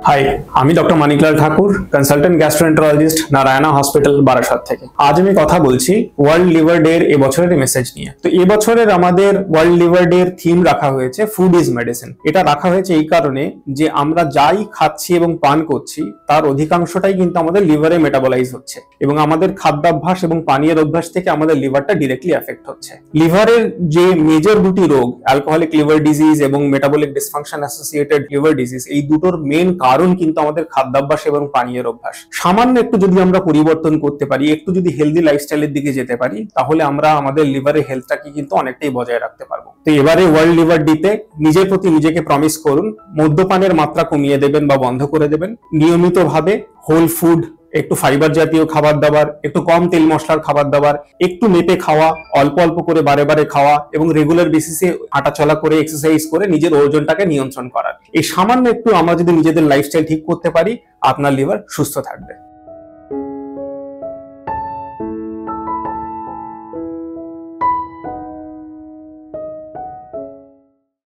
High, আমি doctor Maniklal Thakur, consultant gastroenterologist, Narayana hospital, Barasat থেকে। আজ আমি কথা বলছি ওয়ার্ল্ড লিভার ডে এর এবছরের মেসেজ নিয়ে। তো এবছরের আমাদের ওয়ার্ল্ড লিভার ডে এর থিম রাখা হয়েছে ফুড ইজ মেডিসিন। এটা রাখা হয়েছে এই কারণে যে আমরা যাই খাচ্ছি এবং পান করছি তার অধিকাংশটাই কিন্তু আমাদের লিভারে মেটাবলাইজ হচ্ছে এবং আমাদের খাদ্যাভ্যাস এবং পানীয়ের অভ্যাস থেকে আমাদের লিভারটা ডিরেক্টলি এফেক্ট হচ্ছে। লিভারের যে মেজর দুটি রোগ, অ্যালকোহলিক লিভার ডিজিজ এবং metabolic dysfunction associated liver disease, এই দুটোর মেন কারণ কিন্তু আমাদের খাদ্যাভ্যাস এবং পানীয়ের অভ্যাস। সামান্য একটু যদি আমরা পরিবর্তন করতে পারি, একটু যদি হেলদি লাইফস্টাইলের দিকে যেতে পারি, তাহলে আমরা আমাদের লিভারের হেলথটাকে কিন্তু অনেকটাই বজায় রাখতে পারবো। তো এবারে ওয়ার্ল্ড লিভার ডেতে নিজের প্রতি নিজেকে প্রমিস করুন, মদ্যপানের মাত্রা কমিয়ে দেবেন বা বন্ধ করে দেবেন, নিয়মিতভাবে হোল ফুড, একটু ফাইবার জাতীয় খাবার দাবার, একটু কম তেল মশলার খাবার দাবার, একটু মেপে খাওয়া, অল্প অল্প করে বারে বারে খাওয়া এবং রেগুলার বেসিসে হাঁটাচলা করে এক্সারসাইজ করে নিজের ওজনটাকে নিয়ন্ত্রণ করার। এই সামান্য একটু আমরা যদি নিজেদের লাইফস্টাইল ঠিক করতে পারি, আপনার লিভার সুস্থ থাকবে।